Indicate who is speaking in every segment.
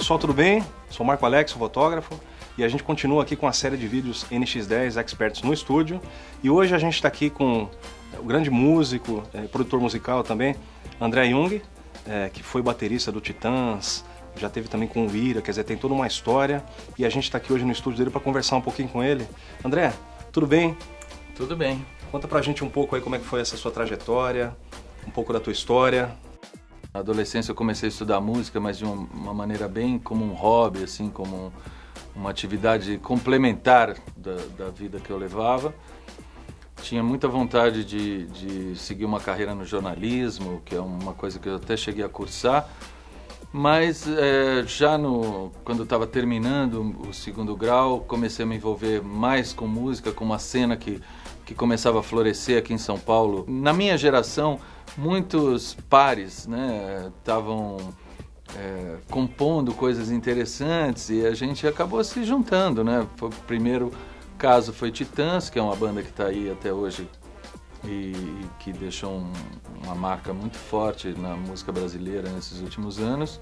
Speaker 1: pessoal, tudo bem? Sou Marco Alex, fotógrafo, e a gente continua aqui com a série de vídeos NX10 Experts no estúdio. E hoje a gente está aqui com o grande músico, produtor musical também, André Jung, que foi baterista do Titãs, já teve também com o Ira, quer dizer, tem toda uma história. E a gente está aqui hoje no estúdio dele para conversar um pouquinho com ele. André, tudo bem?
Speaker 2: Tudo bem.
Speaker 1: Conta pra gente um pouco aí como é que foi essa sua trajetória, um pouco da tua história.
Speaker 2: Na adolescência eu comecei a estudar música, mas de uma maneira bem como um hobby, assim, como uma atividade complementar da vida que eu levava. Tinha muita vontade de seguir uma carreira no jornalismo, que é uma coisa que eu até cheguei a cursar, mas quando eu estava terminando o segundo grau, comecei a me envolver mais com música, com uma cena que começava a florescer aqui em São Paulo. Na minha geração, muitos pares, né, estavam compondo coisas interessantes e a gente acabou se juntando, né? O primeiro caso foi Titãs, que é uma banda que está aí até hoje e que deixou uma marca muito forte na música brasileira nesses últimos anos.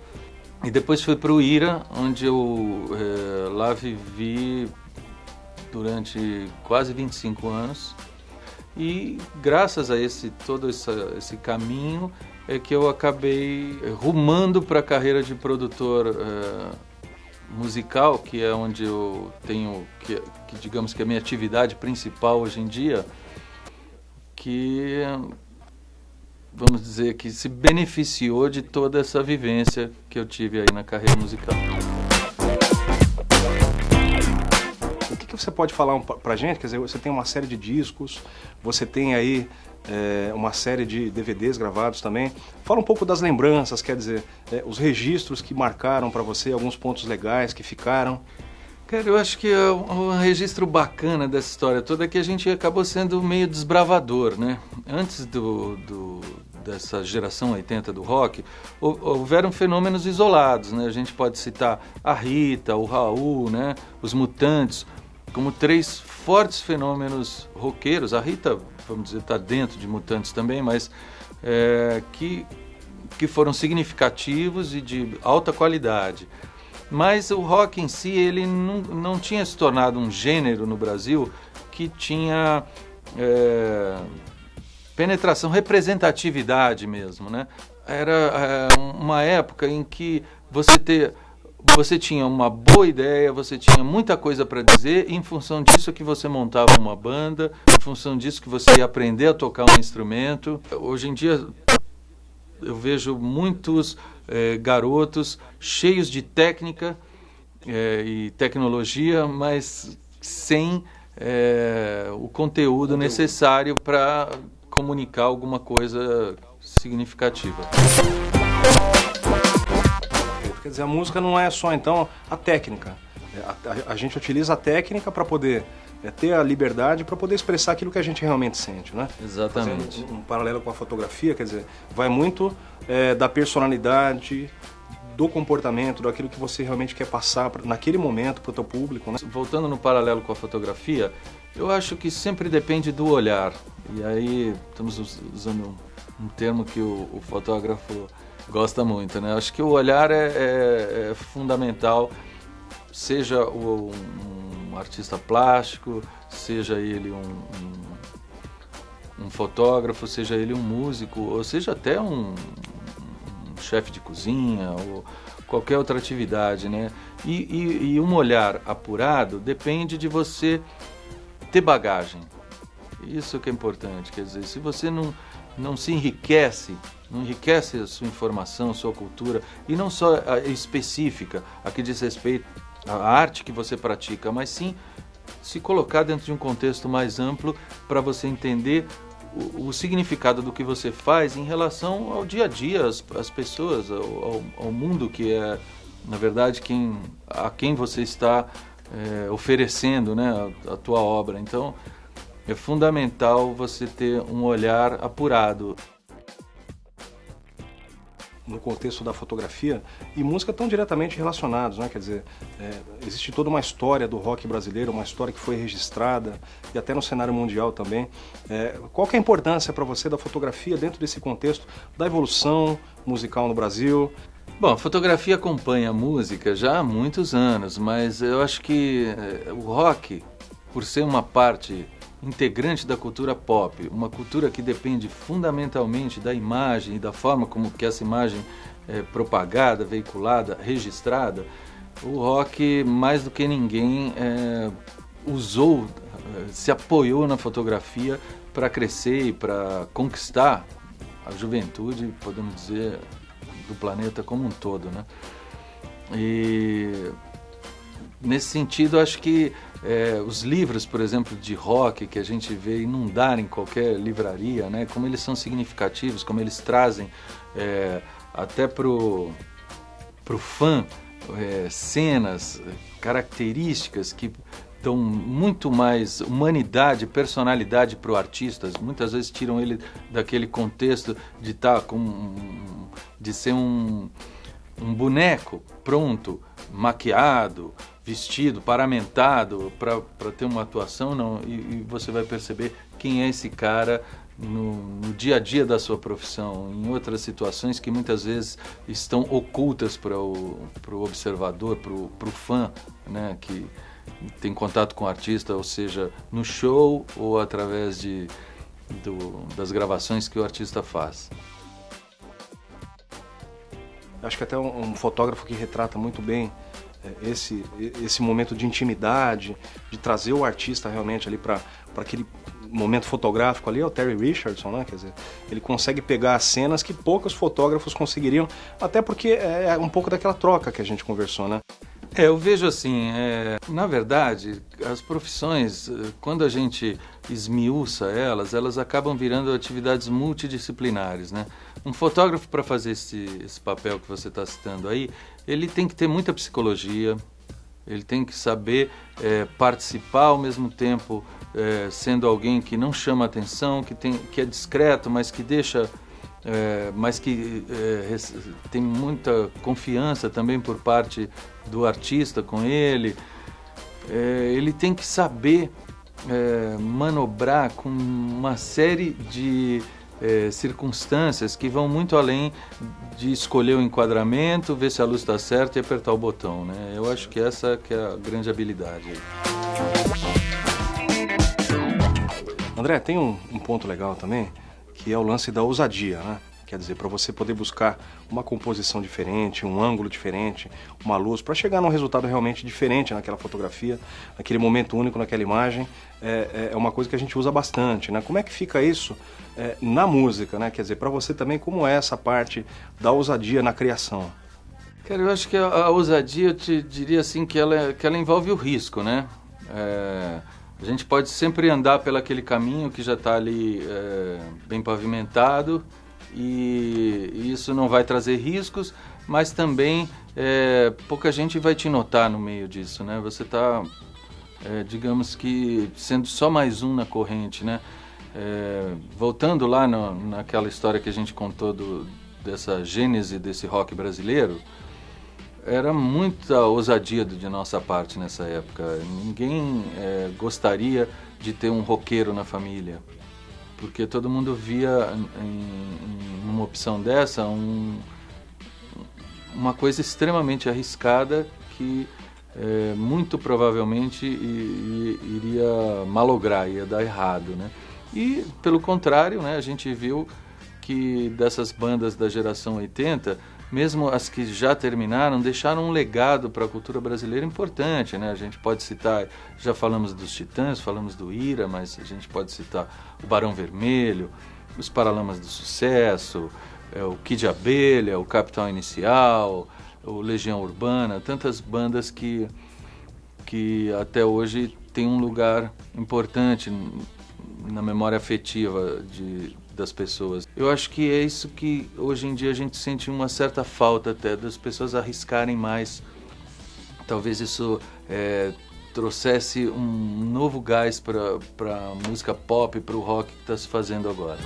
Speaker 2: E depois fui para o Ira, onde eu lá vivi durante quase 25 anos. E graças a todo esse caminho é que eu acabei rumando para a carreira de produtor musical, que é onde eu tenho, que digamos que é a minha atividade principal hoje em dia, que vamos dizer que se beneficiou de toda essa vivência que eu tive aí na carreira musical.
Speaker 1: O que você pode falar pra gente? Quer dizer, você tem uma série de discos, você tem aí uma série de DVDs gravados também. Fala um pouco das lembranças, quer dizer, os registros que marcaram pra você, alguns pontos legais que ficaram.
Speaker 2: Cara, eu acho que um registro bacana dessa história toda é que a gente acabou sendo meio desbravador, né? Antes dessa geração 80 do rock, houveram fenômenos isolados, né? A gente pode citar a Rita, o Raul, né? Os Mutantes, como três fortes fenômenos roqueiros. A Rita, vamos dizer, está dentro de Mutantes também, mas que foram significativos e de alta qualidade. Mas o rock em si, ele não tinha se tornado um gênero no Brasil que tinha penetração, representatividade mesmo, né? Era uma época em que você tinha uma boa ideia, você tinha muita coisa para dizer, e em função disso que você montava uma banda, em função disso que você ia aprender a tocar um instrumento. Hoje em dia eu vejo muitos garotos cheios de técnica e tecnologia, mas sem o conteúdo necessário para comunicar alguma coisa significativa.
Speaker 1: Quer dizer, a música não é só, então, a técnica. A gente utiliza a técnica para poder ter a liberdade para poder expressar aquilo que a gente realmente sente, né?
Speaker 2: Exatamente.
Speaker 1: Fazendo um paralelo com a fotografia, quer dizer, vai muito da personalidade, do comportamento, daquilo que você realmente quer passar naquele momento para o teu público, né?
Speaker 2: Voltando no paralelo com a fotografia, eu acho que sempre depende do olhar. E aí estamos usando um termo que o fotógrafo gosta muito, né? Acho que o olhar é fundamental, seja um artista plástico, seja ele um fotógrafo, seja ele um músico, ou seja até um chefe de cozinha, ou qualquer outra atividade, né? E um olhar apurado depende de você ter bagagem. Isso que é importante, quer dizer, se você não se enriquece, não enriquece a sua informação, a sua cultura, e não só a específica, a que diz respeito à arte que você pratica, mas sim se colocar dentro de um contexto mais amplo para você entender o significado do que você faz em relação ao dia a dia, às pessoas, ao mundo que é, na verdade, a quem você está oferecendo, né, a tua obra. Então, é fundamental você ter um olhar apurado.
Speaker 1: No contexto da fotografia e música tão diretamente relacionados, né? Quer dizer, existe toda uma história do rock brasileiro, uma história que foi registrada e até no cenário mundial também. Qual que é a importância para você da fotografia dentro desse contexto da evolução musical no Brasil?
Speaker 2: Bom, a fotografia acompanha a música já há muitos anos, mas eu acho que o rock, por ser uma parte integrante da cultura pop, uma cultura que depende fundamentalmente da imagem e da forma como que essa imagem é propagada, veiculada, registrada, o rock, mais do que ninguém, usou, se apoiou na fotografia para crescer e para conquistar a juventude, podemos dizer, do planeta como um todo, né? E nesse sentido, acho que os livros, por exemplo, de rock que a gente vê inundar em qualquer livraria, né? Como eles são significativos, como eles trazem até pro fã cenas, características que dão muito mais humanidade, personalidade para o artista. Muitas vezes tiram ele daquele contexto de de ser um boneco pronto, maquiado, vestido, paramentado para ter uma atuação, não. E você vai perceber quem é esse cara no dia a dia da sua profissão, em outras situações que muitas vezes estão ocultas para o observador, para o fã, né, que tem contato com o artista, ou seja, no show ou através das gravações que o artista faz.
Speaker 1: Acho que até um fotógrafo que retrata muito bem esse momento de intimidade, de trazer o artista realmente ali para aquele momento fotográfico ali, é o Terry Richardson, né? Quer dizer, ele consegue pegar cenas que poucos fotógrafos conseguiriam, até porque é um pouco daquela troca que a gente conversou, né?
Speaker 2: Eu vejo assim, na verdade, as profissões, quando a gente esmiuça elas acabam virando atividades multidisciplinares, né? Um fotógrafo, para fazer esse papel que você está citando aí, ele tem que ter muita psicologia, ele tem que saber participar ao mesmo tempo, sendo alguém que não chama atenção, que é discreto, mas que deixa... mas que tem muita confiança também por parte do artista com ele. Ele tem que saber manobrar com uma série de circunstâncias que vão muito além de escolher o enquadramento, ver se a luz está certa e apertar o botão, né? Eu acho que essa que é a grande habilidade aí.
Speaker 1: André, tem um ponto legal também, que é o lance da ousadia, né? Quer dizer, para você poder buscar uma composição diferente, um ângulo diferente, uma luz, para chegar num resultado realmente diferente naquela fotografia, naquele momento único, naquela imagem, é uma coisa que a gente usa bastante, né? Como é que fica isso na música, né? Quer dizer, para você também, como é essa parte da ousadia na criação?
Speaker 2: Cara, eu acho que a ousadia, eu te diria assim, que ela envolve o risco, né? A gente pode sempre andar pelo aquele caminho que já está ali bem pavimentado, e isso não vai trazer riscos, mas também pouca gente vai te notar no meio disso, né? Você está, digamos que, sendo só mais um na corrente, né? Voltando lá naquela história que a gente contou dessa gênese desse rock brasileiro, era muita ousadia de nossa parte nessa época. Ninguém gostaria de ter um roqueiro na família, porque todo mundo via em uma opção dessa uma coisa extremamente arriscada que muito provavelmente iria malograr, ia dar errado, né? E, pelo contrário, né, a gente viu que dessas bandas da geração 80, mesmo as que já terminaram, deixaram um legado para a cultura brasileira importante, né? A gente pode citar, já falamos dos Titãs, falamos do Ira, mas a gente pode citar o Barão Vermelho, os Paralamas do Sucesso, o Kid Abelha, o Capital Inicial, o Legião Urbana, tantas bandas que até hoje têm um lugar importante na memória afetiva das pessoas. Eu acho que é isso que hoje em dia a gente sente uma certa falta até, das pessoas arriscarem mais. Talvez isso trouxesse um novo gás para a música pop, para o rock que está se fazendo agora.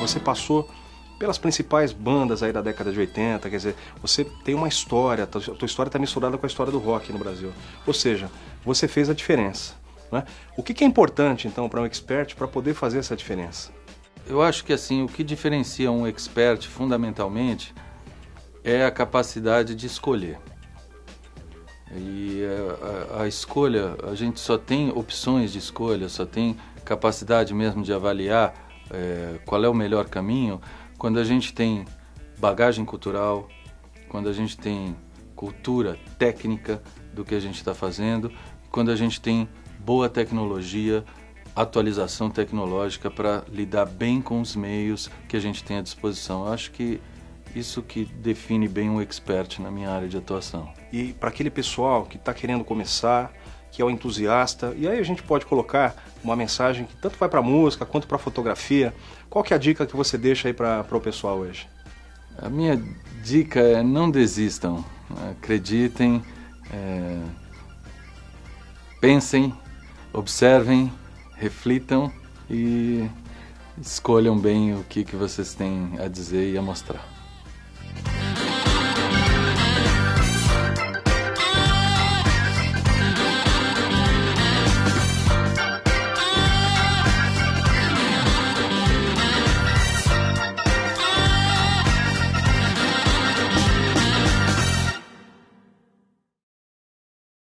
Speaker 1: Você passou pelas principais bandas aí da década de 80, quer dizer, você tem uma história, a tua história está misturada com a história do rock no Brasil. Ou seja, você fez a diferença, né? O que é importante, então, para um expert para poder fazer essa diferença?
Speaker 2: Eu acho que assim, o que diferencia um expert fundamentalmente é a capacidade de escolher. E a escolha, a gente só tem opções de escolha, só tem capacidade mesmo de avaliar qual é o melhor caminho quando a gente tem bagagem cultural, quando a gente tem cultura técnica do que a gente está fazendo, quando a gente tem boa tecnologia, atualização tecnológica para lidar bem com os meios que a gente tem à disposição. Eu acho que isso que define bem um expert na minha área de atuação.
Speaker 1: E para aquele pessoal que está querendo começar, que é o entusiasta, e aí a gente pode colocar uma mensagem que tanto vai para a música quanto para a fotografia. Qual que é a dica que você deixa aí para o pessoal hoje?
Speaker 2: A minha dica é não desistam, acreditem, pensem, observem, reflitam e escolham bem o que vocês têm a dizer e a mostrar.